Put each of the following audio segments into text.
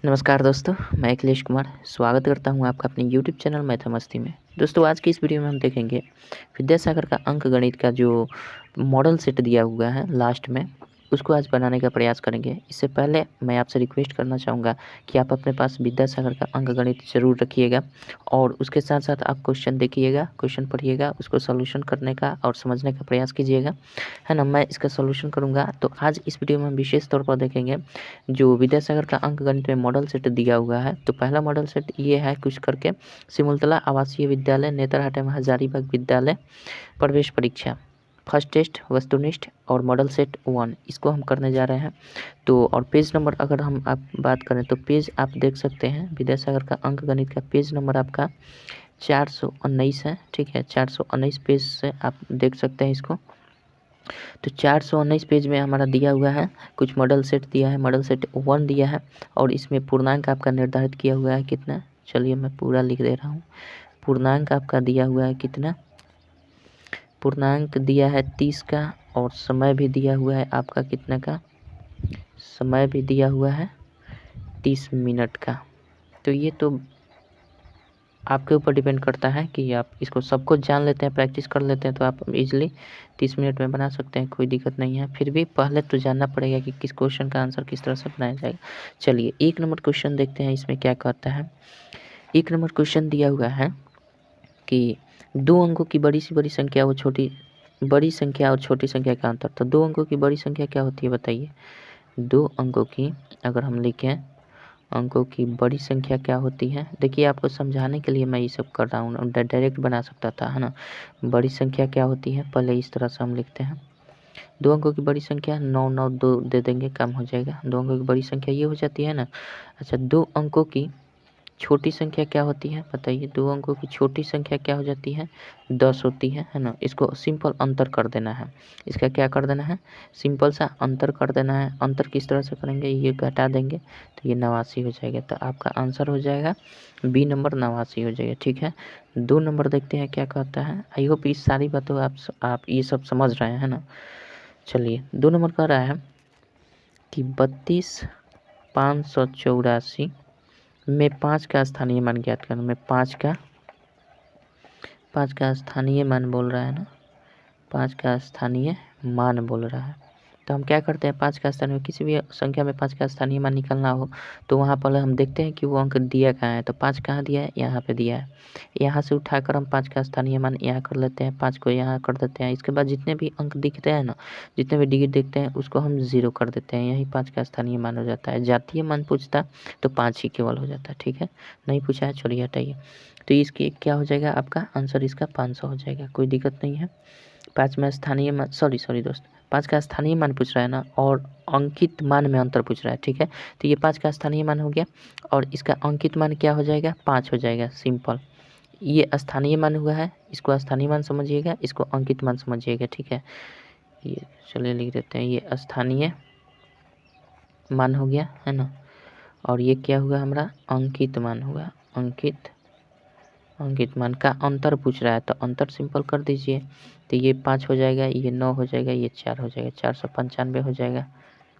नमस्कार दोस्तों, मैं अखिलेश कुमार स्वागत करता हूं आपका अपने यूट्यूब चैनल मैथा मस्ती में। दोस्तों, आज की इस वीडियो में हम देखेंगे विद्यासागर का अंकगणित का जो मॉडल सेट दिया हुआ है लास्ट में, उसको आज बनाने का प्रयास करेंगे। इससे पहले मैं आपसे रिक्वेस्ट करना चाहूँगा कि आप अपने पास विद्यासागर का अंकगणित ज़रूर रखिएगा और उसके साथ साथ आप क्वेश्चन देखिएगा, क्वेश्चन पढ़िएगा, उसको सॉल्यूशन करने का और समझने का प्रयास कीजिएगा, है ना। मैं इसका सॉल्यूशन करूँगा। तो आज इस वीडियो में हम विशेष तौर पर देखेंगे जो विद्यासागर का अंकगणित में मॉडल सेट दिया हुआ है। तो पहला मॉडल सेट ये है कुछ करके सिमुलतला आवासीय विद्यालय नेतरहाट में हजारीबाग विद्यालय प्रवेश परीक्षा फर्स्ट टेस्ट वस्तुनिष्ठ और मॉडल सेट 1 इसको हम करने जा रहे हैं। तो और पेज नंबर अगर हम आप बात करें तो पेज आप देख सकते हैं विद्यासागर का अंकगणित का पेज नंबर आपका 419 है। ठीक है, 419 पेज से आप देख सकते हैं इसको। तो 419 पेज में हमारा दिया हुआ है कुछ मॉडल सेट दिया है, मॉडल सेट 1 दिया है और इसमें पूर्णांक आपका निर्धारित किया हुआ है कितना। चलिए मैं पूरा लिख दे रहा हूँ। पूर्णांक आपका दिया हुआ है कितना, पूर्णांक दिया है 30 का और समय भी दिया हुआ है आपका कितना का, समय भी दिया हुआ है 30 मिनट का। तो ये तो आपके ऊपर डिपेंड करता है कि आप इसको सबको जान लेते हैं, प्रैक्टिस कर लेते हैं तो आप इजीली 30 मिनट में बना सकते हैं, कोई दिक्कत नहीं है। फिर भी पहले तो जानना पड़ेगा कि किस क्वेश्चन का आंसर किस तरह से बनाया जाएगा। चलिए 1 नंबर क्वेश्चन देखते हैं इसमें क्या कहता है। 1 नंबर क्वेश्चन दिया हुआ है कि 2 अंकों की बड़ी से बड़ी संख्या और छोटी बड़ी संख्या और छोटी संख्या का अंतर। तो 2 अंकों की बड़ी संख्या क्या होती है बताइए। 2 अंकों की अगर हम लिखें अंकों की बड़ी संख्या क्या होती है। देखिए आपको समझाने के लिए मैं ये सब कर रहा हूँ, डायरेक्ट बना सकता था, है ना। बड़ी संख्या क्या होती है पहले इस तरह से हम लिखते हैं। 2 अंकों की बड़ी संख्या 9 9 2 दे देंगे, कम हो जाएगा। 2 अंकों की बड़ी संख्या ये हो जाती है ना। अच्छा, 2 अंकों की छोटी संख्या क्या होती है बताइए। 2 अंकों की छोटी संख्या क्या हो जाती है 10 होती है ना। इसको सिंपल अंतर कर देना है, इसका क्या कर देना है, सिंपल सा अंतर कर देना है। अंतर किस तरह से करेंगे, ये घटा देंगे तो ये 89 हो जाएगा। तो आपका आंसर हो जाएगा बी नंबर 89 हो जाएगा। ठीक है, 2 नंबर देखते हैं क्या कहता है। आई होप इस सारी बातों आप ये सब समझ रहे हैं ना। चलिए 2 नंबर कह रहा है कि 32,584 में 5 का स्थानीय मान ज्ञात करना। में 5 का स्थानीय मान बोल रहा है ना, 5 का स्थानीय मान बोल रहा है। तो हम क्या करते हैं, 5 का स्थानीय किसी भी संख्या में 5 का स्थानीय मान निकालना हो तो वहाँ पहले हम देखते हैं कि वो अंक दिया कहाँ है। तो 5 कहाँ दिया है, यहाँ पे दिया है। यहाँ से उठाकर हम 5 का स्थानीय मान यहाँ कर लेते हैं, 5 को यहाँ कर देते हैं। इसके बाद जितने भी अंक दिखते हैं ना, जितने भी डिजिट देखते हैं उसको हम 0 कर देते हैं, यही 5 का स्थानीय मान हो जाता है। जातीय मान पूछता तो 5 ही केवल हो जाता है। ठीक है, नहीं पूछा है, चलिए हटाइए। तो इसकी क्या हो जाएगा, आपका आंसर इसका 500 हो जाएगा, कोई दिक्कत नहीं है। 5 में स्थानीय मान सॉरी दोस्त, 5 का स्थानीय मान पूछ रहा है ना और अंकित मान में अंतर पूछ रहा है। ठीक है, तो ये 5 का स्थानीय मान हो गया और इसका अंकित मान क्या हो जाएगा 5 हो जाएगा। सिंपल, ये स्थानीय मान हुआ है, इसको स्थानीय मान समझिएगा, इसको अंकित मान समझिएगा। ठीक है, ये चलिए लिख देते हैं, ये स्थानीय मान हो गया, है ना। और ये क्या हुआ हमारा अंकित मान हुआ। अंकित मान का अंतर पूछ रहा है तो अंतर सिंपल कर दीजिए। तो ये 5 हो जाएगा, ये 9 हो जाएगा, ये 4 हो जाएगा, 495 हो जाएगा,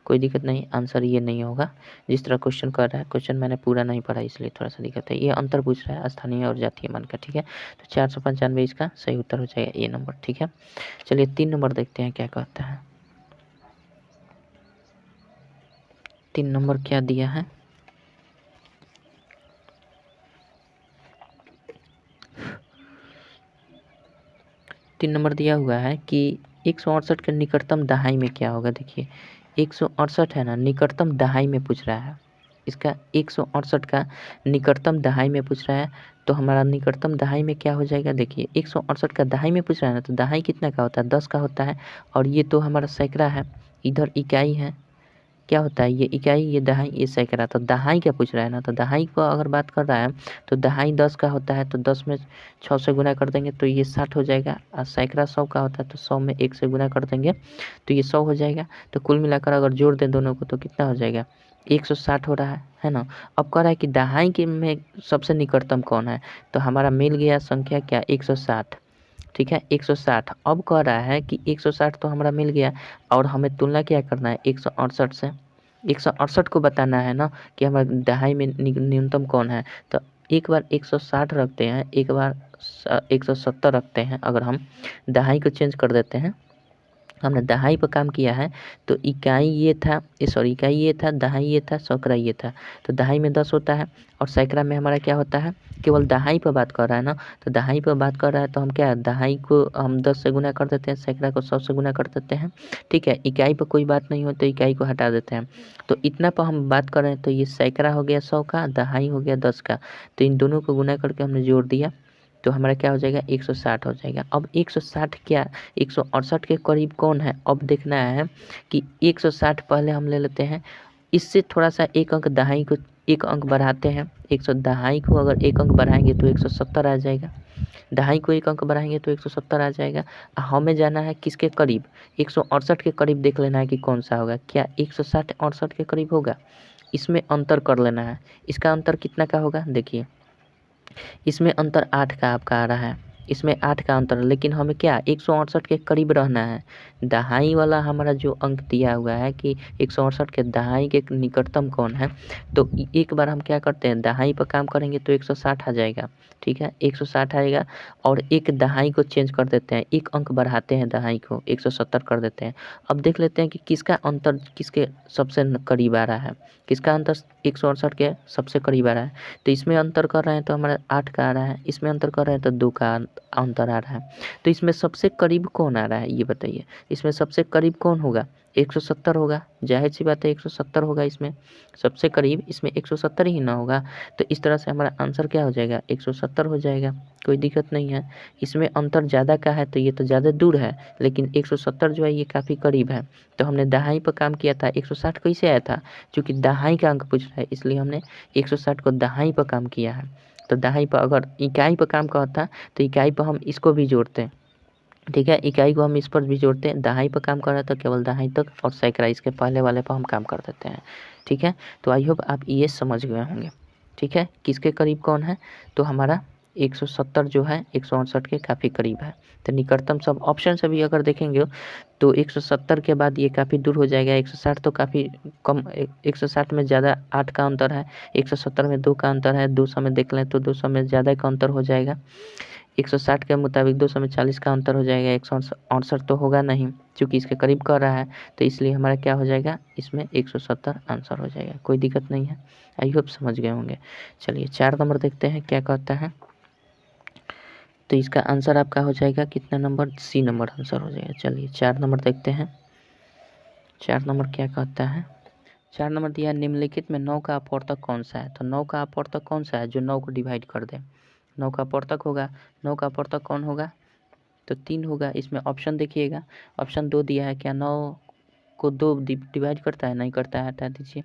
कोई दिक्कत नहीं। आंसर ये नहीं होगा जिस तरह क्वेश्चन कर रहा है। क्वेश्चन मैंने पूरा नहीं पढ़ा इसलिए थोड़ा सा दिक्कत है। ये अंतर पूछ रहा है स्थानीय और जातीय मान का। ठीक है, तो 495 इसका सही उत्तर हो जाएगा, ये नंबर। ठीक है, चलिए 3 नंबर देखते हैं क्या कहता है। 3 नंबर क्या दिया है, 3 नंबर दिया हुआ है कि 168 के निकटतम दहाई में क्या होगा। देखिए 168 है ना, निकटतम दहाई में पूछ रहा है। इसका 168 का निकटतम दहाई में पूछ रहा है तो हमारा निकटतम दहाई में क्या हो जाएगा। देखिए 168 का दहाई में पूछ रहा है ना, तो दहाई कितना का होता है 10 का होता है और ये तो हमारा सैकड़ा है, इधर इकाई है, क्या होता है ये इकाई, ये दहाई, ये सैकड़ा। तो दहाई क्या पूछ रहा है ना, तो दहाई को अगर बात कर रहा है तो दहाई 10 का होता है तो 10 में 6 से गुना कर देंगे तो ये 60 हो जाएगा। और सैकड़ा 100 का होता है तो 100 में 1 से गुना कर देंगे तो ये 100 हो जाएगा। तो कुल मिलाकर अगर जोड़ दें दोनों को तो कितना हो जाएगा 160 हो रहा है ना। अब कह रहा है कि दहाई के में सबसे निकटतम कौन है, तो हमारा मिल गया संख्या क्या 160। ठीक है, 160। अब कह रहा है कि 160 तो हमारा मिल गया और हमें तुलना क्या करना है 168 से। 168 को बताना है ना कि हमारा दहाई में न्यूनतम कौन है। तो एक बार 160 रखते हैं, एक बार 170 रखते हैं। अगर हम दहाई को चेंज कर देते हैं, हमने दहाई पर काम किया है तो इकाई ये था, सॉरी इकाई ये था, दहाई ये था, सैकड़ा ये था। तो दहाई में 10 होता है और सैकड़ा में हमारा क्या होता है, केवल दहाई पर बात कर रहा है ना। तो दहाई पर बात कर रहा है तो हम क्या, दहाई को हम 10 से गुना कर देते हैं, सैकड़ा को 100 से गुना कर देते हैं। ठीक है, इकाई पर कोई बात नहीं हो तो इकाई को हटा देते हैं। तो इतना पर हम बात कर रहे हैं, तो ये सैकड़ा हो गया 100 का, दहाई हो गया 10 का। तो इन दोनों को गुना करके हमने जोड़ दिया तो हमारा क्या हो जाएगा, 160 हो जाएगा। अब 160 क्या 168 के करीब कौन है, अब देखना है कि 160 पहले हम ले लेते हैं, इससे थोड़ा सा एक अंक दहाई को एक अंक बढ़ाते हैं। 100 दहाई को अगर एक अंक बढ़ाएंगे तो 170 आ जाएगा, दहाई को एक अंक बढ़ाएंगे तो 170 आ जाएगा। हमें जाना है किसके करीब, 168 के करीब देख लेना है कि कौन सा होगा। क्या 160 68 के करीब होगा, इसमें अंतर कर लेना है। इसका अंतर कितना का होगा, देखिए इसमें अंतर 8 का आपका आ रहा है, इसमें 8 का अंतर, लेकिन हमें क्या 168 के करीब रहना है। दहाई वाला हमारा जो अंक दिया हुआ है कि 168 के दहाई के निकटतम कौन है, तो एक बार हम क्या करते हैं, दहाई पर काम करेंगे तो 160 आ जाएगा। ठीक है, 160 आएगा और एक दहाई को चेंज कर देते हैं, एक अंक बढ़ाते हैं, दहाई को 170 कर देते हैं। अब देख लेते हैं कि किसका अंतर किसके सबसे करीब आ रहा है, किसका अंतर 168 के सबसे करीब आ रहा है। तो इसमें अंतर कर रहे हैं तो हमारा 8 का आ रहा है, इसमें अंतर कर रहे हैं तो 2 का अंतर आ रहा है। तो इसमें सबसे करीब कौन आ रहा है ये बताइए, इसमें सबसे करीब कौन होगा, 170 होगा, जाहिर सी बात है 170 होगा इसमें सबसे करीब, इसमें 170 ही ना होगा। तो इस तरह से हमारा आंसर क्या हो जाएगा, 170 हो जाएगा, कोई दिक्कत नहीं है। इसमें अंतर ज़्यादा का है तो ये तो ज़्यादा दूर है, लेकिन 170 जो है ये काफ़ी करीब है। तो हमने दहाई पर काम किया था, 160 कैसे आया था, क्योंकि दहाई का अंक पूछ रहा है इसलिए हमने 160 को दहाई पर काम किया है। तो दहाई पर अगर इकाई पर काम करता तो इकाई पर हम इसको भी जोड़ते हैं। ठीक है, इकाई को हम इस पर भी जोड़ते हैं, दहाई पर काम कर रहा है तो केवल दहाई तक, और सैकड़ा इसके पहले वाले पर हम काम कर देते हैं। ठीक है, तो आई होप आप ये समझ गए होंगे। ठीक है, किसके करीब कौन है, तो हमारा 170 जो है 168 के काफ़ी करीब है। तो निकटतम सब ऑप्शन से भी अगर देखेंगे तो 170 के बाद ये काफ़ी दूर हो जाएगा, 160 तो काफ़ी कम, 160 में ज़्यादा 8 का अंतर है, 170 में 2 का अंतर है, 200 में देख लें तो 200 में ज़्यादा का अंतर हो जाएगा। 160 के मुताबिक 200 में 40 का अंतर हो जाएगा, 168 तो होगा नहीं क्योंकि इसके करीब कर रहा है, तो इसलिए हमारा क्या हो जाएगा, इसमें 170 आंसर हो जाएगा, कोई दिक्कत नहीं है। आई होप समझ गए होंगे। चलिए 4 नंबर देखते हैं क्या कहता है। तो इसका आंसर आपका हो जाएगा कितना नंबर, सी नंबर आंसर हो जाएगा। चलिए 4 नंबर देखते हैं, 4 नंबर क्या कहता है। 4 नंबर दिया, निम्नलिखित में 9 का अपवर्तक कौन सा है। तो 9 का अपवर्तक कौन सा है जो 9 को डिवाइड कर दे, 9 का अपवर्तक होगा, 9 का अपवर्तक कौन होगा, तो 3 होगा। इसमें ऑप्शन देखिएगा, ऑप्शन 2 दिया है, क्या 9 को 2 डिवाइड करता है, नहीं करता है, हटा दीजिए।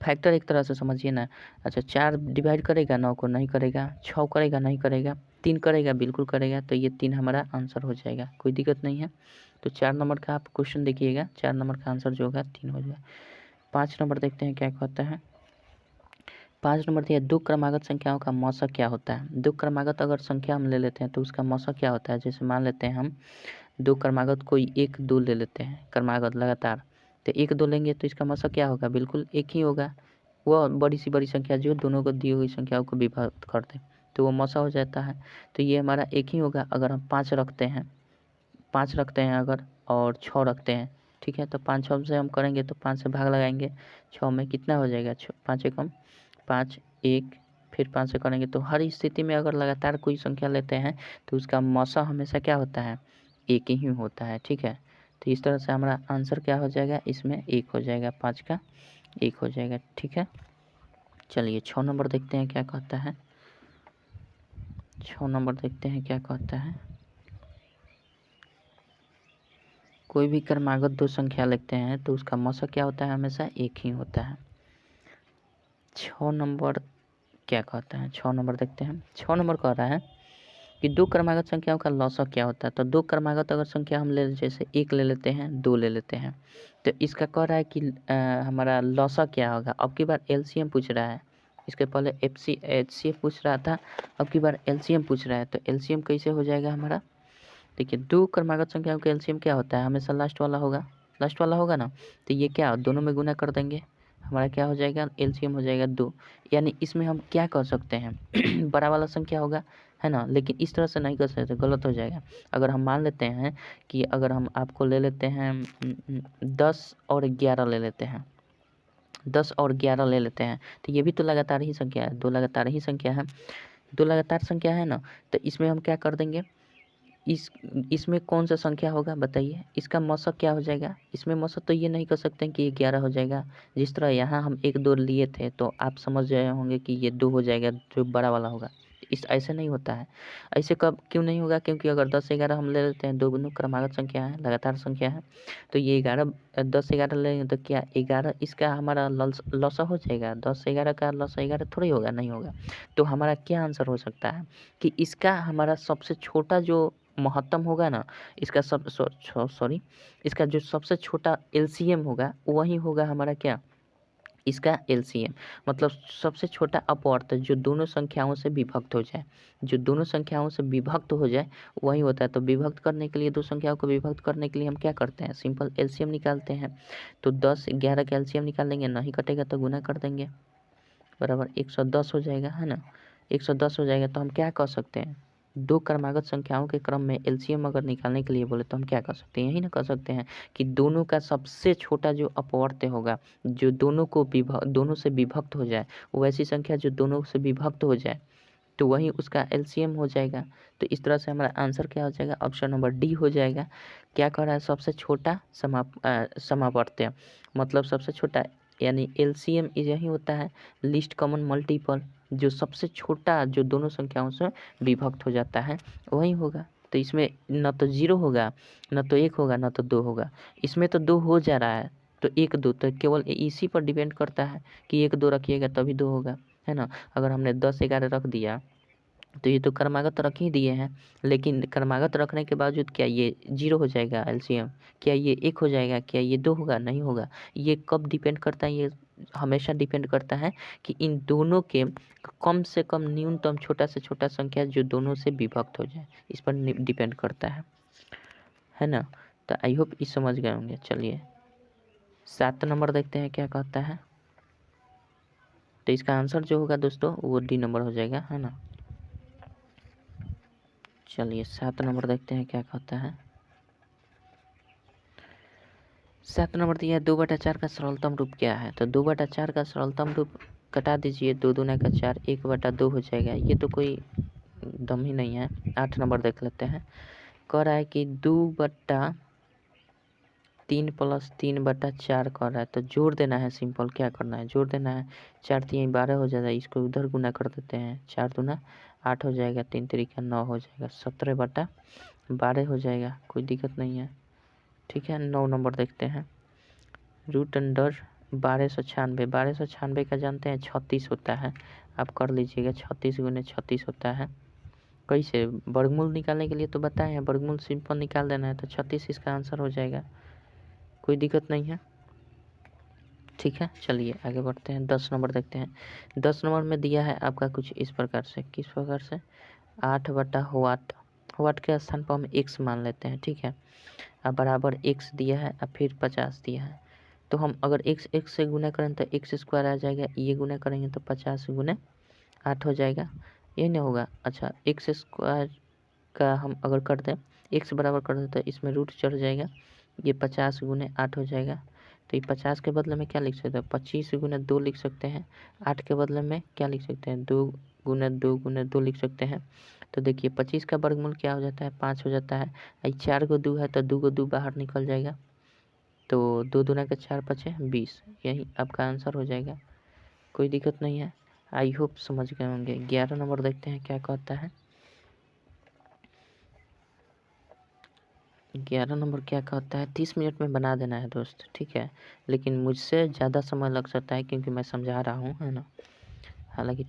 फैक्टर एक तरह से समझिए ना। अच्छा 4 डिवाइड करेगा, 9 को नहीं करेगा, 6 करेगा, नहीं करेगा, 3 करेगा, बिल्कुल करेगा। तो ये 3 हमारा आंसर हो जाएगा, कोई दिक्कत नहीं है। तो 4 नंबर का आप क्वेश्चन देखिएगा, 4 नंबर का आंसर जो होगा 3 हो जाएगा। 5 नंबर देखते हैं क्या कहता है। 5 नंबर दिया, दो क्रमागत संख्याओं का मौसा क्या होता है। दो क्रमागत अगर संख्या हम ले लेते हैं तो उसका मौसा क्या होता है। जैसे मान लेते हैं हम दो क्रमागत कोई 1 2 ले लेते हैं क्रमागत लगातार, तो 1 2 लेंगे तो इसका मौसा क्या होगा, बिल्कुल एक ही होगा। वो बड़ी सी बड़ी संख्या जो दोनों को दी हुई संख्याओं को विभाजित कर दें तो वो मौसा हो जाता है। तो ये हमारा एक ही होगा। अगर हम 5 रखते हैं, 5 रखते हैं अगर, और 6 रखते हैं, ठीक है, तो 5 6 से हम करेंगे तो 5 से भाग लगाएंगे, 6 में कितना हो जाएगा, 5 एकम 5 1, फिर 5 से करेंगे। तो हर स्थिति में अगर लगातार कोई संख्या लेते हैं तो उसका मौसा हमेशा क्या होता है, एक ही होता है। ठीक है, तो इस तरह से हमारा आंसर क्या हो जाएगा, इसमें 1 हो जाएगा, 5 का 1 हो जाएगा। ठीक है, चलिए 6 नंबर देखते हैं क्या कहता है। 6 नंबर देखते हैं क्या कहता है। कोई भी क्रमागत दो संख्या लिखते हैं तो उसका मौसा क्या होता है, हमेशा एक ही होता है। 6 नंबर क्या कहता है, 6 नंबर देखते हैं। 6 नंबर कह रहा है कि दो क्रमागत संख्याओं का लौसक क्या होता है। तो दो क्रमागत अगर संख्या हम ले, जैसे 1 ले लेते हैं, 2 ले लेते हैं, तो इसका कह रहा है कि हमारा लौसक क्या होगा। अब की बार एलसीएम पूछ रहा है, इसके पहले एचसीएफ पूछ रहा था, अब की बार एलसीएम पूछ रहा है। तो एलसीएम कैसे हो जाएगा हमारा, देखिए दो क्रमागत संख्याओं का एलसीएम क्या होता है, हमेशा लास्ट वाला होगा, लास्ट वाला होगा ना। तो ये क्या दोनों में गुना कर देंगे, हमारा क्या हो जाएगा, एलसीएम हो जाएगा 2। यानी इसमें हम क्या कर सकते हैं बड़ा वाला संख्या होगा, है ना, लेकिन इस तरह से नहीं कर सकते, गलत हो जाएगा। अगर हम मान लेते हैं कि अगर हम आपको ले लेते हैं 10 और 11 ले लेते हैं, 10 और 11 ले लेते हैं, तो ये भी तो लगातार ही संख्या है, 2 लगातार ही संख्या है, 2 लगातार संख्या है ना। तो इसमें हम क्या कर देंगे, इसमें कौन सा संख्या होगा बताइए, इसका मौसक क्या हो जाएगा। इसमें मौसक तो ये नहीं कर सकते हैं कि ये 11 हो जाएगा। जिस तरह यहाँ हम 1 2 लिए थे तो आप समझ गए होंगे कि ये 2 हो जाएगा, जो बड़ा वाला होगा। इस ऐसे नहीं होता है। ऐसे कब क्यों नहीं होगा, क्योंकि अगर 10 11 हम ले लेते हैं, दोनों क्रमागत संख्या है, लगातार संख्या है, तो ये 10 11 लेंगे तो क्या 11 इसका हमारा लॉसा हो जाएगा। 10 11 का लॉसा 11 थोड़ी होगा, नहीं होगा। तो हमारा क्या आंसर हो सकता है कि इसका हमारा सबसे छोटा जो महत्तम होगा ना, इसका इसका जो सबसे छोटा एलसीएम होगा वही होगा हमारा क्या, इसका एलसीएम। मतलब सबसे छोटा अपवर्त जो दोनों संख्याओं से विभक्त हो जाए, जो दोनों संख्याओं से विभक्त हो जाए वही होता है। तो विभक्त करने के लिए, दो संख्याओं को विभक्त करने के लिए हम क्या करते हैं, सिंपल एलसीएम निकालते हैं। तो 10 11 का एलसीएम निकालेंगे, नहीं कटेगा तो गुना कर देंगे, बराबर 110 हो जाएगा, है ना। 110 हो जाएगा तो हम क्या कर सकते हैं, दो क्रमागत संख्याओं के क्रम में एलसीएम अगर निकालने के लिए बोले तो हम क्या कर सकते हैं, यही ना कर सकते हैं कि दोनों का सबसे छोटा जो अपवर्त्य होगा, जो दोनों से विभक्त हो जाए, वो ऐसी संख्या जो दोनों से विभक्त हो जाए, तो वही उसका एलसीएम हो जाएगा। तो इस तरह से हमारा आंसर क्या हो जाएगा, ऑप्शन नंबर डी हो जाएगा। क्या कर रहा है, सबसे छोटा समावर्त्य, मतलब सबसे छोटा, यानी एलसीएम यही होता है, लीस्ट कॉमन मल्टीपल, जो सबसे छोटा जो दोनों संख्याओं से विभक्त हो जाता है वही होगा। तो इसमें न तो 0 होगा, न तो 1 होगा, न तो 2 होगा। इसमें तो 2 हो जा रहा है, तो 1 2 तो केवल इसी पर डिपेंड करता है कि 1 2 रखिएगा तभी 2 होगा, है ना। अगर हमने 10 11 रख दिया तो ये तो क्रमागत रख ही दिए हैं, लेकिन क्रमागत रखने के बावजूद क्या ये 0 हो जाएगा एलसीएम, क्या ये 1 हो जाएगा, क्या ये 2 होगा, नहीं होगा। ये कब डिपेंड करता है, ये हमेशा डिपेंड करता है कि इन दोनों के कम से कम न्यूनतम छोटा से छोटा संख्या जो दोनों से विभक्त हो जाए, इस पर डिपेंड करता है ना। तो आई होप इस समझ गए होंगे। चलिए 7 नंबर देखते हैं क्या कहता है। तो इसका आंसर जो होगा दोस्तों वो डी नंबर हो जाएगा, है ना। चलिए 7 नंबर देखते हैं क्या कहता है। 7 नंबर दिया है 2/4 का सरलतम रूप क्या है। तो 2/4 का सरलतम रूप कटा दीजिए, 2 दूना का 4, 1/2 हो जाएगा। ये तो कोई दम ही नहीं है। 8 नंबर देख लेते हैं। कह रहा है कि 2/3 + 3/4 कर रहा है, तो जोड़ देना है। सिंपल क्या करना है, जोड़ देना है। 4 3 12 हो जाएगा, इसको उधर गुना कर देते हैं। 4 दूना 8 हो जाएगा, 3 3 9 हो जाएगा, 17/12 हो जाएगा, कोई दिक्कत नहीं है। ठीक है 9 नंबर देखते हैं। √अंडर 1296, 1296 का जानते हैं 36 होता है। आप कर लीजिएगा, 36 गुने 36 होता है। कैसे वर्गमूल निकालने के लिए तो बताए हैं, वर्गमूल सिंपल निकाल देना है, तो 36 इसका आंसर हो जाएगा, कोई दिक्कत नहीं है। ठीक है चलिए आगे बढ़ते हैं। 10 नंबर देखते हैं। 10 नंबर में दिया है आपका कुछ इस प्रकार से, किस प्रकार से, 8/वाट, वाट के स्थान पर हम x मान लेते हैं। ठीक है, अब बराबर x दिया है, अब फिर 50 दिया है। तो हम अगर x से गुना करें तो x² आ जाएगा, ये गुना करेंगे तो 50 गुने 8 हो जाएगा, ये नहीं होगा। अच्छा x² का हम अगर कर दें, x बराबर कर दें तो इसमें रूट चढ़ जाएगा, ये 50 गुने 8 हो जाएगा। तो ये 50 के बदले में क्या लिख सकते हैं, 25 गुने 2 लिख सकते हैं। 8 के बदले में क्या लिख सकते हैं, 2 गुने 2 गुने 2 लिख सकते हैं। तो देखिए 25 का वर्गमूल क्या हो जाता है, 5 हो जाता है। 4 को 2 है तो 2 को 2 बाहर निकल जाएगा, तो 2 दूना का 4 5 20, यही आपका आंसर हो जाएगा, कोई दिक्कत नहीं है। आई होप समझ गए होंगे। 11 नंबर देखते हैं क्या कहता है। 11 नंबर क्या कहता है, 30 मिनट में बना देना है दोस्त। ठीक है, लेकिन मुझसे ज़्यादा समय लग सकता है क्योंकि मैं समझा रहा हूँ, है ना। हालांकि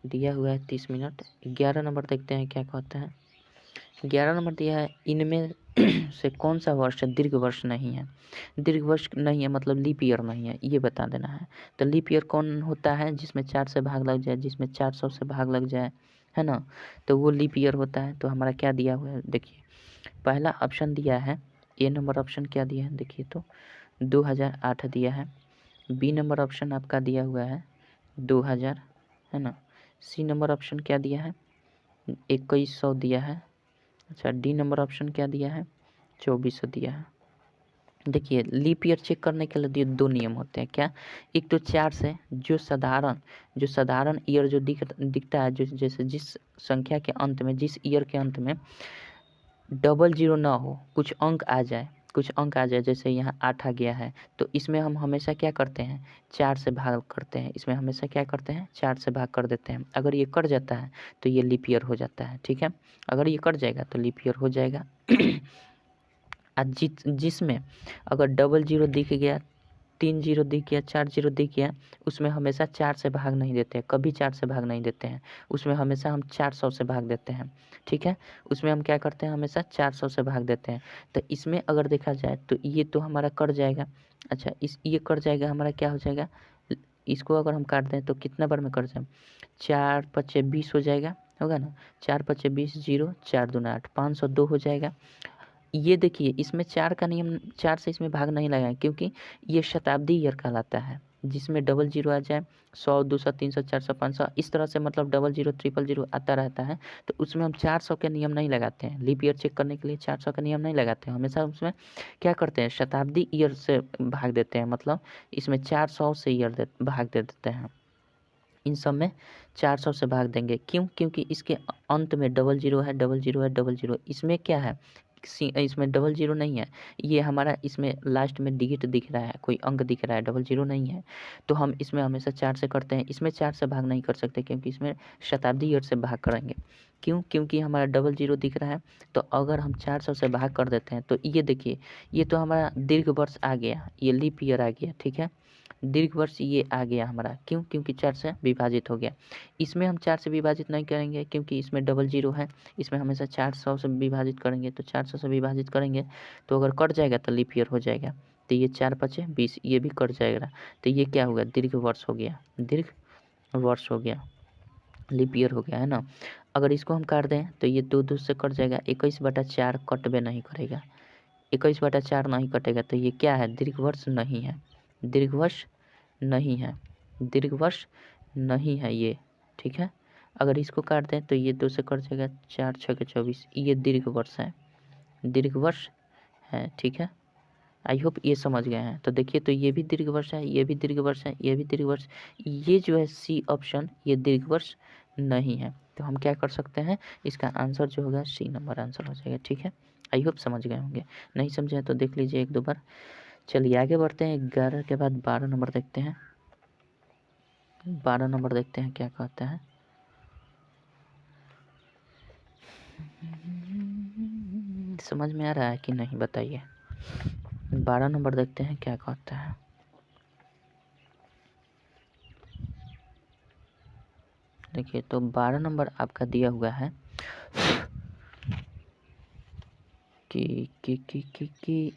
दिया हुआ है 30 मिनट। 11 नंबर देखते हैं क्या कहता है। 11 नंबर दिया है, इनमें से कौन सा वर्ष दीर्घ वर्ष नहीं है। दीर्घ वर्ष नहीं है मतलब लीप ईयर नहीं है, ये बता देना है। तो लीप ईयर कौन होता है, जिसमें 4 से भाग लग जाए, जिसमें 400 से भाग लग जाए, है ना, तो वो लीप ईयर होता है। तो हमारा क्या दिया हुआ है, देखिए पहला ऑप्शन दिया है, ए नंबर ऑप्शन क्या दिया है देखिए, तो 2008 दिया है। बी नंबर ऑप्शन आपका दिया हुआ है 2000, है ना। सी नंबर ऑप्शन क्या दिया है, 2100 दिया है। अच्छा, डी नंबर ऑप्शन क्या दिया है, 2400 दिया है। देखिए, लीप ईयर चेक करने के लिए 2 नियम होते हैं। क्या, एक तो 4 से जो साधारण ईयर जो दिखता है, जो जैसे जिस संख्या के अंत में, जिस ईयर के अंत में डबल जीरो ना हो, कुछ अंक आ जाए, जैसे यहाँ 8 आ गया है, तो इसमें हम हमेशा क्या करते हैं, 4 से भाग करते हैं। इसमें हमेशा क्या करते हैं, 4 से भाग कर देते हैं। अगर ये कट जाता है तो ये लीप ईयर हो जाता है, ठीक है। अगर ये कट जाएगा तो लीप ईयर हो जाएगा। जिसमें अगर डबल जीरो दिख गया, 3 जीरो दिख गया, 4 जीरो दिख गया, उसमें हमेशा 4 से भाग नहीं देते हैं, कभी 4 से भाग नहीं देते हैं। उसमें हमेशा हम 400 से भाग देते हैं, ठीक है। उसमें हम क्या करते हैं, हमेशा 400 से भाग देते हैं। तो इसमें अगर देखा जाए तो ये तो हमारा कट जाएगा। अच्छा, ये कट जाएगा, हमारा क्या हो जाएगा, इसको अगर हम काट दें तो कितना बार में कट जाए, 4 पचे 20 हो जाएगा, होगा ना। 4 पचे 20, 0 4 दूना 8, 502 हो जाएगा। ये देखिए, इसमें 4 का नियम, 4 से इसमें भाग नहीं लगाएं, क्योंकि ये शताब्दी ईयर कहलाता है, जिसमें डबल जीरो आ जाए, 100 200 300 400 500 इस तरह से, मतलब डबल जीरो ट्रिपल जीरो आता रहता है। तो उसमें हम 400 के नियम नहीं लगाते हैं। लीप ईयर चेक करने के लिए 400 का नियम नहीं लगाते हैं। हमेशा उसमें क्या करते हैं, शताब्दी ईयर से भाग देते हैं, मतलब इसमें 400 से ईयर भाग दे देते हैं। इन सब में 400 से भाग देंगे। क्यों, क्योंकि इसके अंत में डबल जीरो है, डबल जीरो है, डबल जीरो। इसमें क्या है, इसमें डबल जीरो नहीं है, ये हमारा इसमें लास्ट में डिजिट दिख रहा है, कोई अंक दिख रहा है, डबल जीरो नहीं है। तो हम इसमें हमेशा 4 से करते हैं। इसमें 4 से भाग नहीं कर सकते, क्योंकि इसमें शताब्दी ईयर से भाग करेंगे। क्यों, क्योंकि हमारा डबल जीरो दिख रहा है। तो अगर हम 400 से भाग कर देते हैं तो ये देखिए, ये तो हमारा दीर्घ वर्ष आ गया, ये लीप ईयर आ गया, ठीक है। दीर्घ वर्ष ये आ गया हमारा, क्यों, क्योंकि 4 से विभाजित हो गया। इसमें हम 4 से विभाजित नहीं करेंगे, क्योंकि इसमें डबल जीरो है। इसमें हमेशा 400 से विभाजित करेंगे। तो 400 से विभाजित करेंगे तो अगर कट जाएगा तो लीप ईयर हो जाएगा। तो ये 4 पचे 20, ये भी कट जाएगा। तो ये क्या होगा, दीर्घ वर्ष हो गया, दीर्घ वर्ष हो गया, लीप ईयर हो गया, है ना। अगर इसको हम काट दें तो ये 2 से कट जाएगा, 21/4 कटबे नहीं करेगा, 21/4 नहीं कटेगा। तो ये क्या है, दीर्घ वर्ष नहीं है, दीर्घ वर्ष नहीं है, दीर्घ वर्ष नहीं है ये, ठीक है। अगर इसको काट दें तो ये 2 से कट जाएगा, 4 6 के 24, ये दीर्घ वर्ष है, दीर्घ वर्ष है, ठीक है। आई होप ये समझ गए हैं। तो देखिए, तो ये भी दीर्घ वर्ष है, ये भी दीर्घ वर्ष है, ये भी दीर्घ वर्ष, ये जो है सी ऑप्शन, ये दीर्घ वर्ष नहीं है। तो हम क्या कर सकते हैं, इसका आंसर जो होगा सी नंबर आंसर हो जाएगा, ठीक है। आई होप समझ गए होंगे, नहीं समझे तो देख लीजिए 1-2 बार। चलिए आगे बढ़ते हैं। 11 के बाद 12 नंबर देखते हैं। 12 नंबर देखते हैं क्या कहता है। समझ में आ रहा है कि नहीं, बताइए। 12 नंबर देखते हैं क्या कहता है। देखिए, तो 12 नंबर आपका दिया हुआ है कि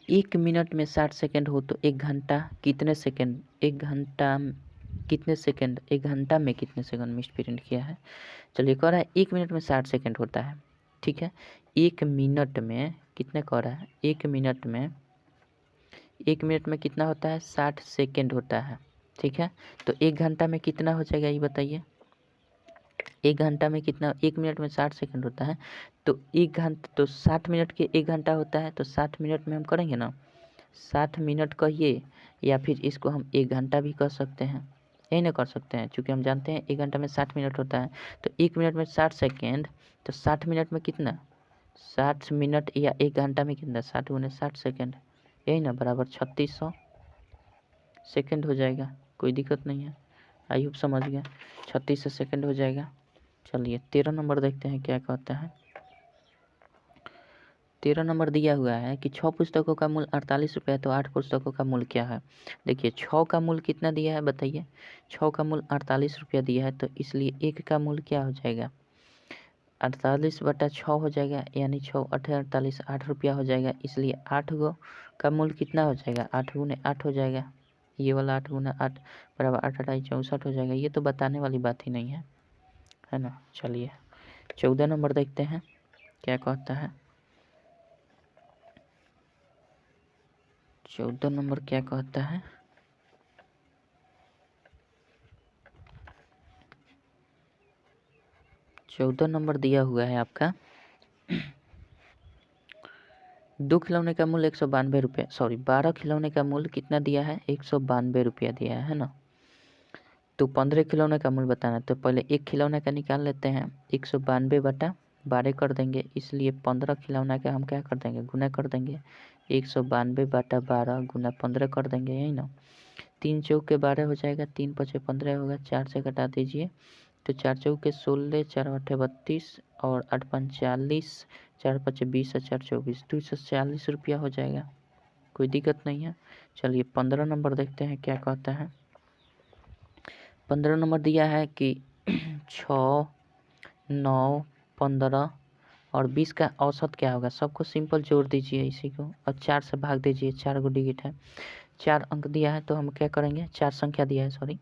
1 मिनट में 60 सेकेंड हो तो 1 घंटा कितने सेकेंड, 1 घंटा कितने सेकेंड, 1 घंटा में कितने सेकंड मिस प्रिंट किया है। चलिए, कह रहा है 1 मिनट में 60 सेकेंड होता है, ठीक है। 1 मिनट में कितने कह रहा है, 1 मिनट में, 1 मिनट में कितना होता है, 60 सेकेंड होता है, ठीक है। तो 1 घंटा में कितना हो जाएगा ये बताइए। 1 घंटा में कितना, 1 मिनट में 60 सेकेंड होता है, तो 1 घंटा, तो 60 मिनट के 1 घंटा होता है, तो 60 मिनट में हम करेंगे ना, 60 मिनट कहिए, या फिर इसको हम 1 घंटा भी कर सकते हैं, यही ना कर सकते हैं, क्योंकि हम जानते हैं 1 घंटा में 60 मिनट होता है। तो 1 मिनट में 60 सेकेंड, तो 60 मिनट में कितना, 60 मिनट या 1 घंटा में कितना, 60 गुने 60 सेकेंड, यही ना, बराबर 3600 सेकेंड हो जाएगा। कोई दिक्कत नहीं है, आई होप समझ गया, 3600 सेकेंड हो जाएगा। चलिए 13 नंबर देखते हैं क्या कहता है। 13 नंबर दिया हुआ है कि 6 पुस्तकों का मूल्य 48 रुपये है, तो 8 पुस्तकों का मूल्य क्या है। देखिए, 6 का मूल्य कितना दिया है बताइए, 6 का मूल्य 48 रुपया दिया है, तो इसलिए 1 का मूल्य क्या हो जाएगा, 48/6 हो जाएगा, यानी 6 8 48, 8 रुपया हो जाएगा। इसलिए 8 गो का मूल्य कितना हो जाएगा, 8 गुने 8 हो जाएगा, ये वाला 8 गुना 8 बराबर 8 8 64 हो जाएगा। ये तो बताने वाली बात ही नहीं है ना। चलिए 14 नंबर देखते हैं क्या कहता है। 14 नंबर क्या कहता है, 14 नंबर दिया हुआ है आपका 2 खिलौने का मूल्य 192 रुपये, सॉरी 12 खिलौने का मूल्य कितना दिया है, 192 रुपया दिया है ना। तो 15 खिलौने का मूल्य बताना है, तो पहले एक खिलौने का निकाल लेते हैं। 192 बटा 12 कर देंगे, इसलिए 15 खिलौना का हम क्या कर देंगे, गुना कर देंगे। 192 बटा 12 गुना 15 कर देंगे, यही ना। 3 चौक के 12 हो जाएगा, 3 पचे 15 होगा, 4 से घटा दीजिए तो 4 चौक के 16, 4 आठे 32 और 8 पंच 40, 4 पचे 20 और 4 24, 240 रुपया हो जाएगा, कोई दिक्कत नहीं है। चलिए 15 नंबर देखते हैं क्या कहता है। 15 नंबर दिया है कि 6, 9, 15 और 20 का औसत क्या होगा। सबको सिंपल जोड़ दीजिए इसी को और 4 से भाग दीजिए, 4 गो डिजिट है, 4 अंक दिया है तो हम क्या करेंगे, 4 संख्या दिया है सॉरी,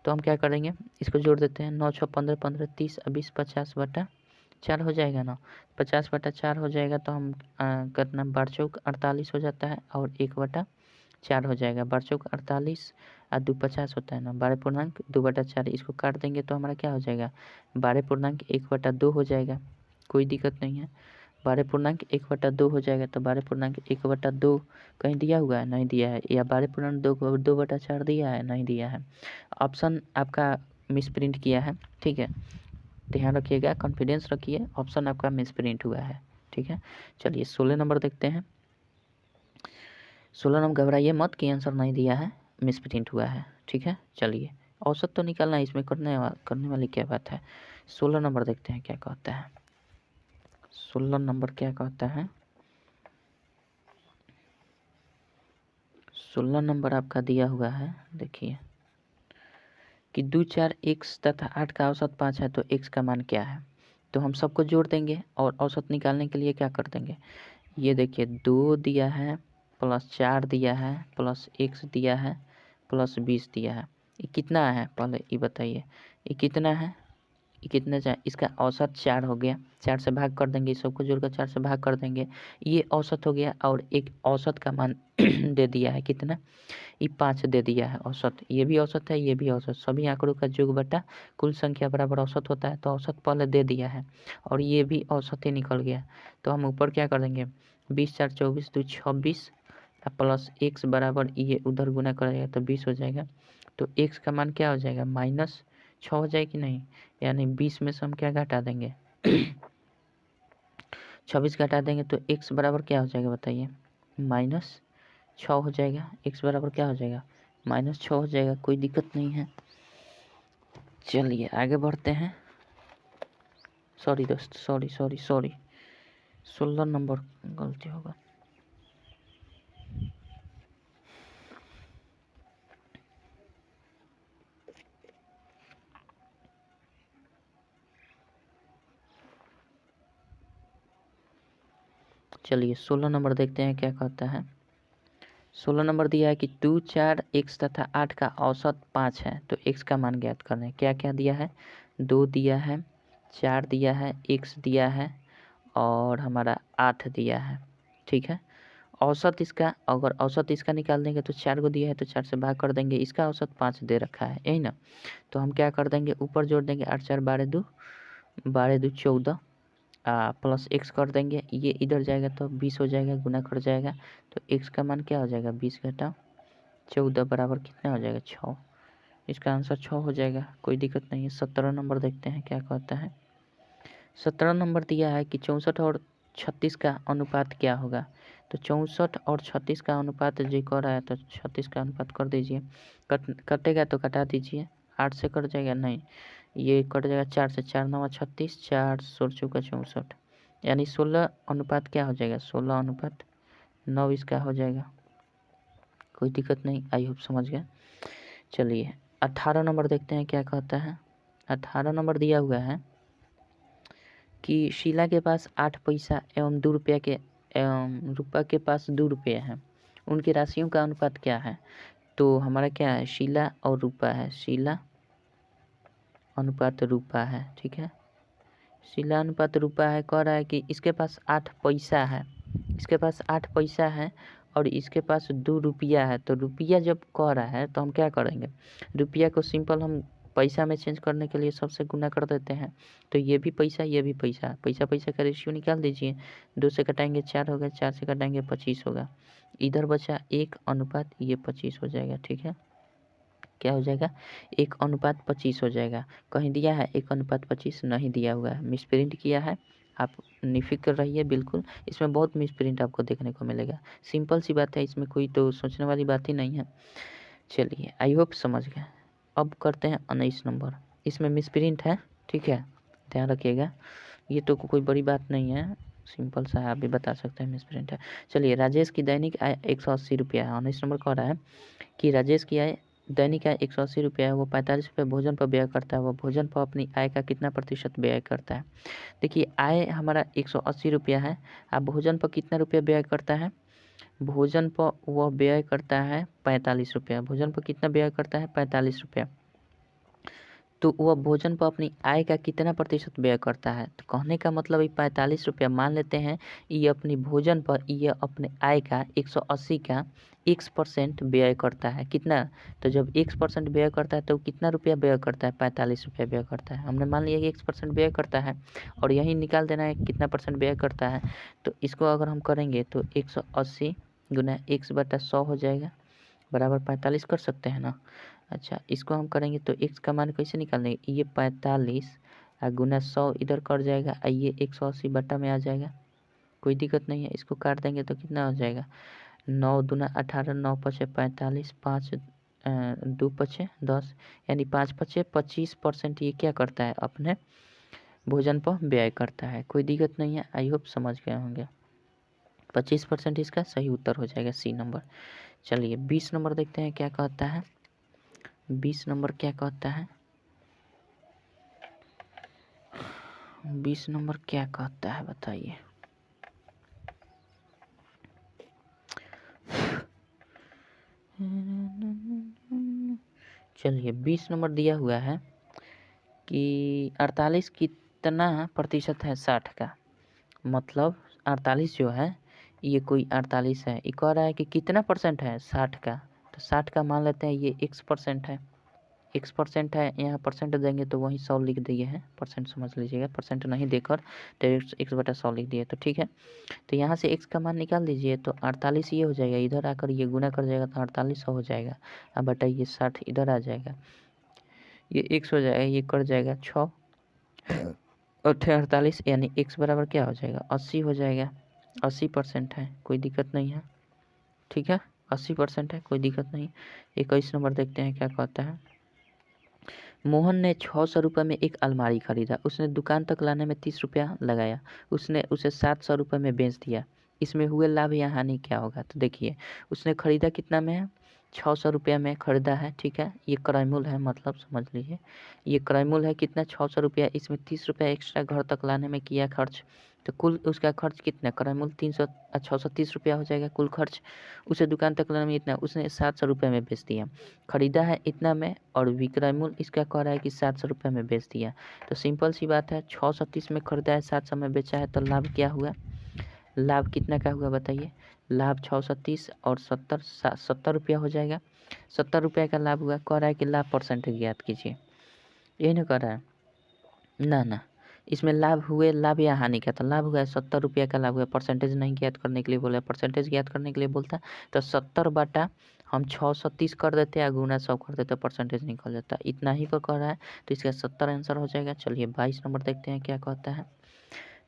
तो हम क्या करेंगे, इसको जोड़ देते हैं। 9 6 15 15 30 और 20 50 बटा 4 हो जाएगा ना। 50 बटा 4 हो जाएगा तो हम कितना, 12 चौक 48 हो जाता है और 1 बटा 4 हो जाएगा। 12 चौक 48 और 2 50 होता है ना। 12 पूर्णांक 2 बटा 4, इसको काट देंगे तो हमारा क्या हो जाएगा, 12 पूर्णांक 1 बटा 2 हो जाएगा, कोई दिक्कत नहीं है। 12 पूर्णांक 1 बटा 2 हो जाएगा, तो 12 पूर्णांक 1 बटा 2 कहीं दिया हुआ है, नहीं दिया है। या 12 पूर्णांक 2 बटा 4 दिया है, नहीं दिया है। ऑप्शन आपका मिस प्रिंट किया है, ठीक है, ध्यान रखिएगा, कॉन्फिडेंस रखिए, ऑप्शन आपका मिस प्रिंट हुआ है, ठीक है। चलिए 16 नंबर देखते हैं। 16 नंबर, घबराइए मत कि आंसर नहीं दिया है, मिस प्रिंट हुआ है, ठीक है। चलिए औसत तो निकालना है, इसमें करने वाली क्या बात है। 16 नंबर देखते हैं क्या कहता है। 16 नंबर क्या कहता है। 16 नंबर आपका दिया हुआ है, देखिए कि 2 4 x तथा 8 का औसत 5 है तो x का मान क्या है। तो हम सबको जोड़ देंगे और औसत निकालने के लिए क्या कर देंगे, ये देखिए 2 दिया है प्लस 4 दिया है प्लस x दिया है प्लस 20 दिया है। ये कितना है, पहले ये बताइए, ये कितना है, ये कितना चाहिए, इसका औसत 4 हो गया, 4 से भाग कर देंगे, सबको जोड़कर 4 से भाग कर देंगे, ये औसत हो गया। और एक औसत का मान दे दिया है कितना, ये 5 दे दिया है औसत, ये भी औसत है, ये भी औसत, सभी आंकड़ों का योग बटा कुल संख्या बराबर औसत होता है, तो औसत पहले दे दिया है और ये भी औसत ही निकल गया। तो हम ऊपर क्या कर देंगे, 20 4 24 2 26 प्लस x बराबर ये उधर गुना करेगा तो 20 हो जाएगा। तो x का मान क्या हो जाएगा, -6 हो जाएगी नहीं, यानी 20 में से हम क्या घटा देंगे 26 घटा देंगे तो x बराबर क्या हो जाएगा बताइए, -6 हो जाएगा। x बराबर क्या हो जाएगा, -6 हो जाएगा, कोई दिक्कत नहीं है। चलिए आगे बढ़ते हैं। सॉरी दोस्त, सॉरी 16 नंबर गलती होगा। चलिए 16 नंबर देखते हैं क्या कहता है। 16 नंबर दिया है कि 2 4 x तथा 8 का औसत 5 है तो x का मान ज्ञात करना है। क्या क्या दिया है, 2 दिया है, 4 दिया है, x दिया है और हमारा 8 दिया है, ठीक है। औसत इसका, अगर औसत इसका निकाल देंगे तो 4 को दिया है तो 4 से भाग कर देंगे, इसका औसत 5 दे रखा है, यही ना। तो हम क्या कर देंगे, ऊपर जोड़ देंगे, 8 4 12 2 14 प्लस x कर देंगे, ये इधर जाएगा तो 20 हो जाएगा, गुना कर जाएगा तो x का मान क्या हो जाएगा, 20 घटा 14 बराबर कितना हो जाएगा, 6। इसका आंसर 6 हो जाएगा, कोई दिक्कत नहीं है। 17 नंबर देखते हैं क्या कहता है। 17 नंबर दिया है कि 64 और 36 का अनुपात क्या होगा। तो 64 और 36 का अनुपात जो कर रहा है तो 36 का अनुपात कर दीजिए, कटेगा तो कटा दीजिए, 8 से कट जाएगा नहीं, ये कट जाएगा 4 से, 4 9 36, 4 16 चौका 64, यानी 16 अनुपात क्या हो जाएगा, 16 अनुपात 9 इसका हो जाएगा, कोई दिक्कत नहीं, आई होप समझ गए। चलिए 18 नंबर देखते हैं क्या कहता है। 18 नंबर दिया हुआ है कि शीला के पास 8 पैसा एवं 2 रुपया के एवं रूपा के पास 2 रुपये हैं, उनकी राशियों का अनुपात क्या है। तो हमारा क्या है, शीला और रूपा है, शीला अनुपात रूपा है, ठीक है। शीला अनुपात रूपा है, कह रहा है कि इसके पास 8 पैसा है, इसके पास 8 पैसा है और इसके पास 2 रुपया है। तो रुपया जब कह रहा है तो हम क्या करेंगे, रुपया को सिंपल हम पैसा में चेंज करने के लिए सबसे गुना कर देते हैं, तो ये भी पैसा, ये भी पैसा, पैसा पैसा का रेशियो निकाल दीजिए। 2 से घटाएंगे 4 होगा, 4 से घटाएंगे 25 होगा। इधर बचा 1 अनुपात ये 25 हो जाएगा। ठीक है, क्या हो जाएगा, 1 अनुपात 25 हो जाएगा। कहीं दिया है 1 अनुपात 25? नहीं दिया हुआ है, मिसप्रिंट किया है। आप निफिक्र रहिए, बिल्कुल इसमें बहुत मिसप्रिंट आपको देखने को मिलेगा। सिंपल सी बात है, इसमें कोई तो सोचने वाली बात ही नहीं है। चलिए, आई होप समझ गए। अब करते हैं 19 नंबर। इसमें मिसप्रिंट है, ठीक है, ध्यान रखिएगा। ये तो कोई बड़ी बात नहीं है, सिंपल सा है, आप भी बता सकते हैं मिसप्रिंट है। चलिए, राजेश की दैनिक आय 180 रुपया है। 19 नंबर कह रहा है कि राजेश की आय दैनिक आय 180 रुपया है। वो 45 रुपये भोजन पर व्यय करता है। वो भोजन पर अपनी आय का कितना प्रतिशत व्यय करता है? देखिए, आय हमारा 180 रुपया है। आप भोजन पर कितना रुपया व्यय करता है? भोजन पर वह व्यय करता है 45 रुपया। भोजन पर कितना व्यय करता है? 45 रुपया। तो वह भोजन पर अपनी आय का कितना प्रतिशत व्यय करता है? तो कहने का मतलब ये 45 रुपया मान लेते हैं, ये अपनी भोजन पर ये अपने आय का 180 का x% व्यय करता है। कितना? तो जब x% व्यय करता है तो कितना रुपया व्यय करता है? 45 रुपया व्यय करता है। हमने मान लिया कि x% व्यय करता है और यही निकाल देना है कितना परसेंट व्यय करता है। तो इसको अगर हम करेंगे तो 180 गुना x/100 हो जाएगा, बराबर 45 कर सकते हैं ना। अच्छा, इसको हम करेंगे तो x का मान कैसे निकालेंगे? ये 45 गुना 100 इधर कट जाएगा, ये 180 बटा में आ जाएगा, कोई दिक्कत नहीं है। इसको काट देंगे तो कितना हो जाएगा? 9 दूना 18, 9 पचे 45, 5 2 पचे 10, यानी 5 पचे 25% ये क्या करता है? अपने भोजन पर व्यय करता है। कोई दिक्कत नहीं है, आई होप समझ गए होंगे। 25% इसका सही उत्तर हो जाएगा, सी नंबर। चलिए, 20 नंबर देखते हैं क्या कहता है। 20 नंबर क्या कहता है? 20 नंबर क्या कहता है बताइए। चलिए, 20 नंबर दिया हुआ है कि 48 कितना प्रतिशत है 60 का? मतलब 48 जो है ये कोई 48 है, ये कह रहा है कि कितना परसेंट है 60 का। तो 60 का मान लेते हैं ये x% है, x% है, यहाँ परसेंट देंगे तो वहीं 100 लिख दिए हैं, परसेंट समझ लीजिएगा, परसेंट नहीं देकर डायरेक्ट x/100 लिख दिए, तो ठीक है। तो यहाँ से x का मान निकाल दीजिए, तो 48 ये हो जाएगा, इधर आकर ये गुना कर जाएगा तो 48 हो जाएगा। अब बताइए 60 इधर आ जाएगा, ये x हो जाएगा, ये कट जाएगा 6 और 48, यानी x बराबर क्या हो जाएगा? 80 हो जाएगा। 80% है, कोई दिक्कत नहीं है, ठीक है, 80% है, कोई दिक्कत नहीं। 21 नंबर देखते हैं क्या कहता है। मोहन ने 600 रुपये में एक अलमारी खरीदा। उसने दुकान तक लाने में 30 रुपया लगाया। उसने उसे 700 रुपये में बेच दिया। इसमें हुए लाभ या हानि क्या होगा? तो देखिए, उसने खरीदा कितना में है? 600 रुपया में खरीदा है, ठीक है, ये क्रय मूल्य है, मतलब समझ लीजिए ये क्रय मूल्य है कितना? 600 रुपया। इसमें 30 रुपया एक्स्ट्रा घर तक लाने में किया खर्च, तो कुल उसका खर्च कितना? क्रय मूल्य 630 रुपया हो जाएगा कुल खर्च। उसे दुकान तक लाने में इतना, उसने 700 रुपये में बेच दिया। खरीदा है इतना में और विक्रय मूल्य इसका कह रहा है कि 700 रुपये में बेच दिया। तो सिंपल सी बात है, 630 में खरीदा है, 700 में बेचा है, तो लाभ क्या हुआ? लाभ कितना का हुआ बताइए? लाभ 630 और 70 रुपया हो जाएगा। 70 रुपये का लाभ हुआ। कह रहा है कि लाभ परसेंटेज ज्ञात कीजिए, यही ना कह रहा है ना। ना, इसमें लाभ हुए, लाभ या हानि का, तो लाभ हुआ 70 रुपया का लाभ हुआ। परसेंटेज नहीं ज्ञात करने के लिए बोला, परसेंटेज ज्ञात करने के लिए बोलता तो 70 बटा हम 630 कर देते हैं, गुना 100 कर देते, परसेंटेज निकल जाता। इतना ही पर कह रहा है, तो इसका 70 आंसर हो जाएगा। चलिए, 22 नंबर देखते हैं क्या कहता है।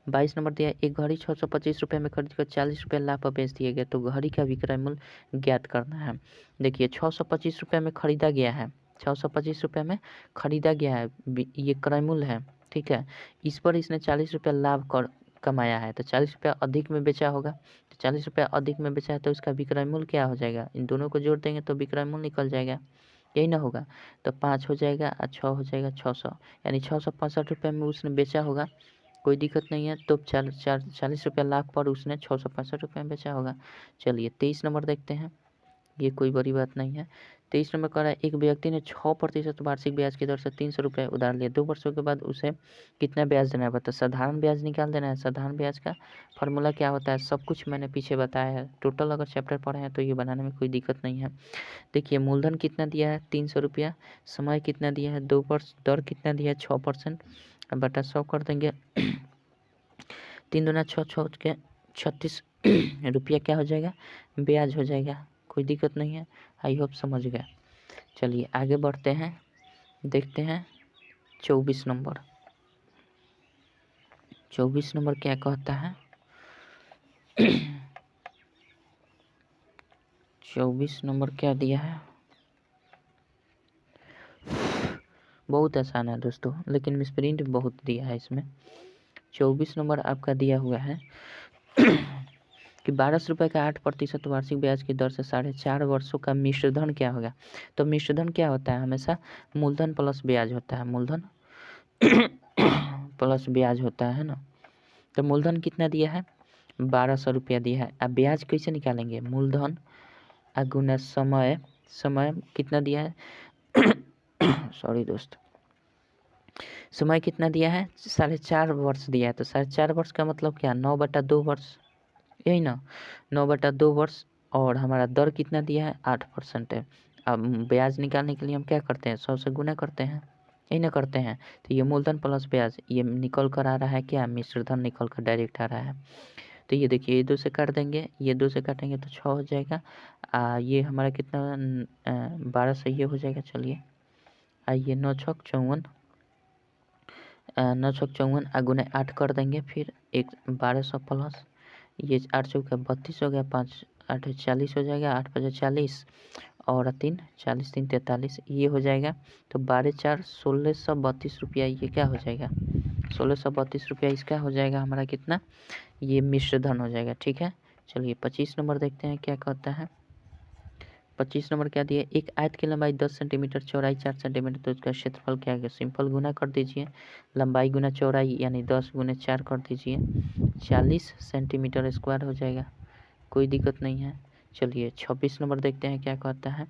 22 नंबर दिया, एक घड़ी 625 रुपये में खरीद कर 40 रुपये लाभ पर बेच दिए गए, तो घड़ी का विक्रय मूल्य ज्ञात करना है। देखिए, 625 रुपये में खरीदा गया है, 625 रुपये में खरीदा गया है, ये क्रय मूल्य है, ठीक है। इस पर इसने 40 रुपये लाभ कर कमाया है, तो 40 रुपया अधिक में बेचा होगा, तो 40 रुपया अधिक में बेचा है, तो इसका विक्रय मूल्य क्या हो जाएगा? इन दोनों को जोड़ देंगे तो विक्रय मूल्य निकल जाएगा, यही ना होगा। तो 5 हो जाएगा और 6 हो जाएगा 600, यानी 665 रुपये में उसने बेचा होगा, कोई दिक्कत नहीं है। तो 40 रुपया लाभ पर उसने 665 रुपये में बेचा होगा। चलिए, 23 नंबर देखते हैं। ये कोई बड़ी बात नहीं है। 23 नंबर कह रहा है एक व्यक्ति ने 6% वार्षिक ब्याज की दर से 300 रुपये उधार लिया, 2 वर्षों के बाद उसे कितना ब्याज देना है बता। साधारण ब्याज निकाल देना है। साधारण ब्याज का फॉर्मूला क्या होता है सब कुछ मैंने पीछे बताया है। टोटल अगर चैप्टर पढ़े हैं तो ये बनाने में कोई दिक्कत नहीं है। देखिए मूलधन कितना दिया है 300 रुपया, समय कितना दिया है 2 वर्ष, दर कितना दिया है 6% बटा 100 कर देंगे। 3 दूना 6, 6 के 36 रुपया क्या हो जाएगा ब्याज हो जाएगा। कोई दिक्कत नहीं है। आई होप समझ गए। चलिए आगे बढ़ते हैं, देखते हैं 24 नंबर। 24 नंबर क्या कहता है 24 नंबर क्या दिया है, बहुत आसान है दोस्तों, लेकिन मिसप्रिंट बहुत दिया है इसमें। 24 नंबर आपका दिया हुआ है कि 1200 रुपये का 8% वार्षिक ब्याज की दर से 4.5 वर्षों का मिश्रधन क्या होगा। तो मिश्रधन क्या होता है, हमेशा मूलधन प्लस ब्याज होता है, मूलधन प्लस ब्याज होता है ना। तो मूलधन कितना दिया है 1200 रुपया दिया है। अब ब्याज कैसे निकालेंगे, मूलधन गुना समय, समय कितना दिया है सॉरी दोस्त, समय कितना दिया है 4.5 वर्ष दिया है। तो 4.5 वर्ष का मतलब क्या 9/2 वर्ष, यही ना 9/2 वर्ष। और हमारा दर कितना दिया है 8% है। अब ब्याज निकालने के लिए हम क्या करते हैं 100 से गुना करते हैं, यही ना करते हैं। तो ये मूलधन प्लस ब्याज ये निकल कर आ रहा है क्या मिश्रधन निकल कर डायरेक्ट आ रहा है। तो ये देखिए ये 2 से काट देंगे, ये 2 से काटेंगे तो 6 हो जाएगा। ये हमारा कितना 12 से ये हो जाएगा। चलिए आइए 9 छक 54, 9 छक 54 गुना 8 कर देंगे, फिर 1200 प्लस ये 8 चौका 32 हो गया, 5 8 40 हो जाएगा, 8 5 40 और 3 40 3 43 ये हो जाएगा। तो 12 4 1632 रुपया ये क्या हो जाएगा 1632 रुपया इसका हो जाएगा हमारा कितना ये मिश्रधन हो जाएगा। ठीक है चलिए 25 नंबर देखते हैं क्या कहता है। 25 नंबर क्या दिया, एक आयत की लंबाई 10 सेंटीमीटर, चौड़ाई 4 सेंटीमीटर, तो इसका क्षेत्रफल क्या है। सिंपल गुना कर दीजिए, लंबाई गुना चौड़ाई यानी 10 गुना 4 कर दीजिए, 40 सेंटीमीटर स्क्वायर हो जाएगा। कोई दिक्कत नहीं है। चलिए 26 नंबर देखते हैं क्या कहता है।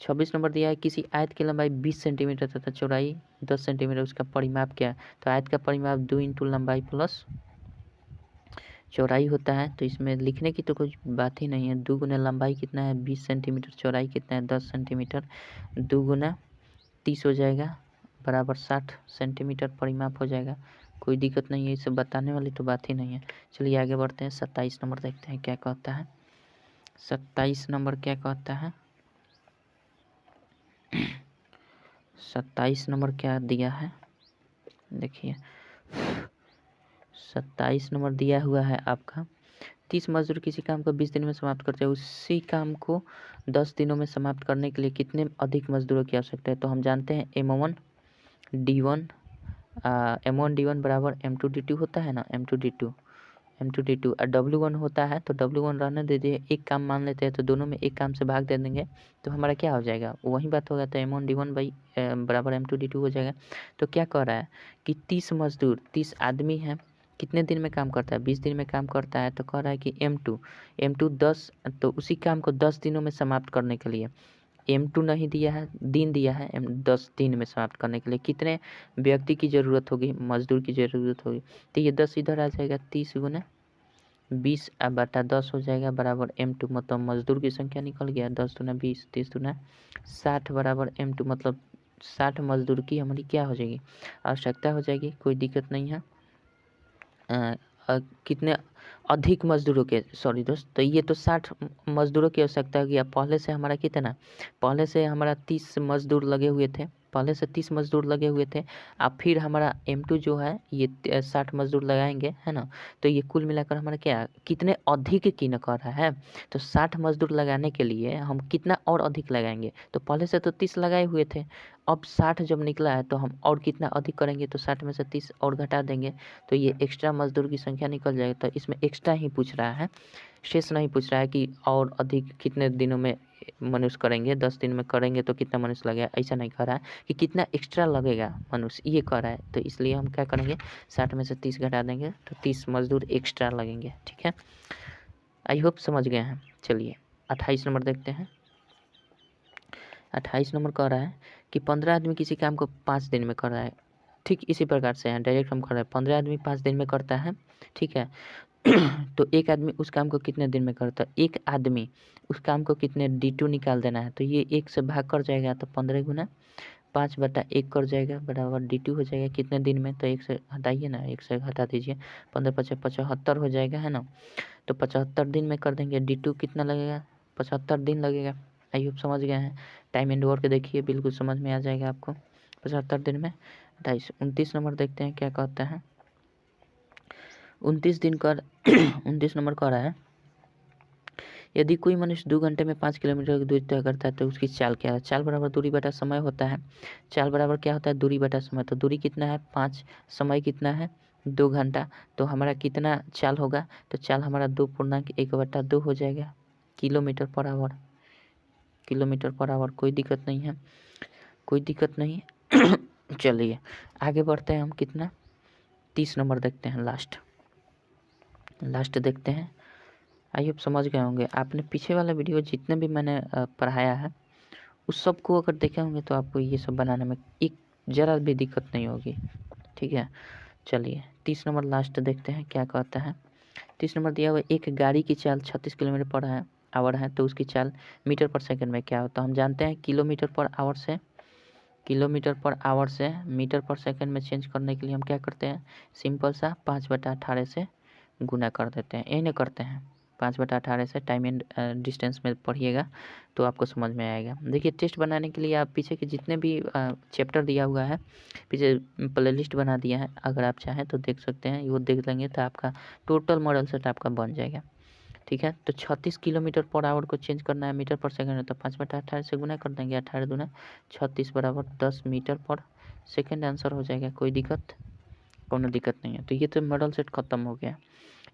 26 नंबर दिया है किसी आयत की लंबाई 20 सेंटीमीटर तथा चौड़ाई 10 सेंटीमीटर, उसका परिमाप क्या है। तो आयत का परिमाप 2 इंटू लंबाई प्लस चौड़ाई होता है। तो इसमें लिखने की तो कुछ बात ही नहीं है। 2 गुना लंबाई कितना है 20 सेंटीमीटर, चौड़ाई कितना है 10 सेंटीमीटर, 2 गुना 30 हो जाएगा बराबर 60 सेंटीमीटर परिमाप हो जाएगा। कोई दिक्कत नहीं है, इसे बताने वाली तो बात ही नहीं है। चलिए आगे बढ़ते हैं 27 नंबर देखते हैं क्या कहता है। 27 नंबर क्या कहता है 27 नंबर क्या दिया है देखिए 27 नंबर दिया हुआ है आपका 30 मजदूर किसी काम को 20 दिन में समाप्त करते हैं, उसी काम को 10 दिनों में समाप्त करने के लिए कितने अधिक मजदूरों की आवश्यकता है। तो हम जानते हैं M1 D1 बराबर M2 D2 होता है ना, M2 D2 और W1 होता है। तो W1 रहने दीजिए, एक काम मान लेते हैं तो दोनों में एक काम से भाग दे देंगे तो हमारा क्या हो जाएगा वही बात होगा। तो M1 D1 बराबर M2 D2 हो जाएगा। तो क्या कह रहा है कि 30 मजदूर 30 आदमी हैं, कितने दिन में काम करता है 20 दिन में काम करता है। तो कह रहा है कि M2 10, तो उसी काम को 10 दिनों में समाप्त करने के लिए M2 नहीं दिया है दिन दिया है, 10 दिन में समाप्त करने के लिए कितने व्यक्ति की ज़रूरत होगी मजदूर की ज़रूरत होगी। तो ये 10 इधर आ जाएगा 30 गुना 20 बटा 10 हो जाएगा बराबर M2, मतलब मजदूर की संख्या निकल गया 10 दूना 20 30 दूना 60 बराबर M2, मतलब 60 मजदूर की हमारी क्या हो जाएगी आवश्यकता हो जाएगी। कोई दिक्कत नहीं है। कितने अधिक मजदूरों के सॉरी दोस्त, तो ये तो 60 मजदूरों की आवश्यकता होगी। अब पहले से हमारा कितना, पहले से हमारा 30 मजदूर लगे हुए थे, पहले से 30 मजदूर लगे हुए थे। अब फिर हमारा M2 जो है ये 60 मजदूर लगाएंगे है ना। तो ये कुल मिलाकर हमारा क्या कितने अधिक की न कर रहा है। तो 60 मजदूर लगाने के लिए हम कितना और अधिक लगाएंगे। तो पहले से तो 30 लगाए हुए थे, अब 60 जब निकला है तो हम और कितना अधिक करेंगे। तो 60 में से 30 और घटा देंगे तो ये एक्स्ट्रा मजदूर की संख्या निकल जाएगी। तो इसमें एक्स्ट्रा ही पूछ रहा है, शेष नहीं पूछ रहा है कि और अधिक कितने दिनों में मनुष्य करेंगे, 10 दिन में करेंगे तो कितना मनुष्य लगेगा, ऐसा नहीं कह रहा है कि कितना एक्स्ट्रा लगेगा मनुष्य, ये कह रहा है। तो इसलिए हम क्या करेंगे 60 में से 30 घटा देंगे तो 30 मजदूर एक्स्ट्रा लगेंगे। ठीक है आई होप समझ गए हैं। चलिए 28 नंबर देखते हैं। 28 नंबर कह रहा है कि 15 आदमी किसी काम को 5 दिन में कर रहा है। ठीक इसी प्रकार से है, डायरेक्ट हम कर रहे हैं 15 आदमी 5 दिन में करता है, ठीक है। तो एक आदमी उस काम को कितने दिन में करता है, एक आदमी उस काम को कितने D2 निकाल देना है। तो ये 1 से भाग कर जाएगा, तो 15 गुना 5/1 कर जाएगा बराबर D2 हो जाएगा कितने दिन में। तो 1 से हटाइए ना, 1 से हटा दीजिए, 15 × 5 = 75 हो जाएगा, है ना। तो 75 दिन में कर देंगे। D2 कितना लगेगा, 75 दिन लगेगा। आई होप समझ गए हैं। टाइम एंड वर्क देखिए, बिल्कुल समझ में आ जाएगा आपको। 75 दिन में 28। 29 नंबर देखते हैं क्या कहता है। 29 दिन कर 29 नंबर कह रहा है, यदि कोई मनुष्य 2 घंटे में 5 किलोमीटर की दूरी तय करता है तो उसकी चाल क्या है। चाल बराबर दूरी बटा समय होता है। चाल बराबर क्या होता है, दूरी बटा समय। तो दूरी कितना है 5, समय कितना है 2 घंटा। तो हमारा कितना चाल होगा, तो चाल हमारा 2.1/2 हो जाएगा kilometre per hour. Kilometre per hour, कोई दिक्कत नहीं है, कोई दिक्कत नहीं है। चलिए आगे बढ़ते हैं हम। कितना 30 नंबर देखते हैं, लास्ट देखते हैं। आई होप समझ गए होंगे। आपने पीछे वाला वीडियो जितने भी मैंने पढ़ाया है उस सब को अगर देखे होंगे तो आपको ये सब बनाने में एक ज़रा भी दिक्कत नहीं होगी, ठीक है। चलिए 30 नंबर लास्ट देखते हैं क्या कहता है। 30 नंबर दिया हुआ, एक गाड़ी की चाल 36 किलोमीटर पर आवर है, तो उसकी चाल मीटर पर सेकंड में क्या होता है। हम जानते हैं किलोमीटर पर आवर से मीटर पर सेकंड में चेंज करने के लिए हम क्या करते हैं, सिंपल सा 5/18 से गुना कर देते हैं। यही नहीं करते हैं 5/18 से। टाइम एंड डिस्टेंस में पढ़िएगा तो आपको समझ में आएगा। देखिए टेस्ट बनाने के लिए आप पीछे के जितने भी चैप्टर दिया हुआ है, पीछे प्लेलिस्ट बना दिया है, अगर आप चाहें तो देख सकते हैं। वो देख लेंगे तो आपका टोटल मॉडल सेट आपका बन जाएगा, ठीक है। तो 36 किलोमीटर पर आवर को चेंज करना है मीटर पर सेकंड है, तो 5/18 से गुना कर देंगे। 18 दूना 36 बराबर 10 मीटर पर सेकंड आंसर हो जाएगा। कोई दिक्कत नहीं है। तो ये तो मॉडल सेट खत्म हो गया।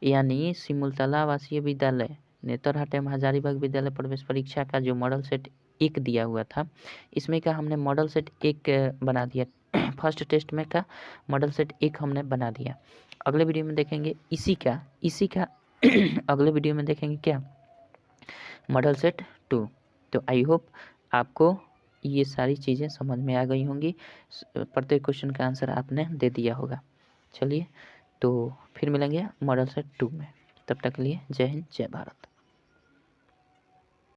यानी सिमुलतला आवासीय विद्यालय नेतरहाट एवं हजारीबाग विद्यालय प्रवेश परीक्षा का जो मॉडल सेट 1 दिया हुआ था, इसमें का हमने मॉडल सेट 1 बना दिया। फर्स्ट टेस्ट में का मॉडल सेट 1 हमने बना दिया। अगले वीडियो में देखेंगे इसी का अगले वीडियो में देखेंगे क्या, मॉडल सेट 2। तो आई होप आपको ये सारी चीज़ें समझ में आ गई होंगी। प्रत्येक क्वेश्चन का आंसर आपने दे दिया होगा। चलिए तो फिर मिलेंगे मॉडल सेट 2 में। तब तक के लिए जय हिंद, जय भारत।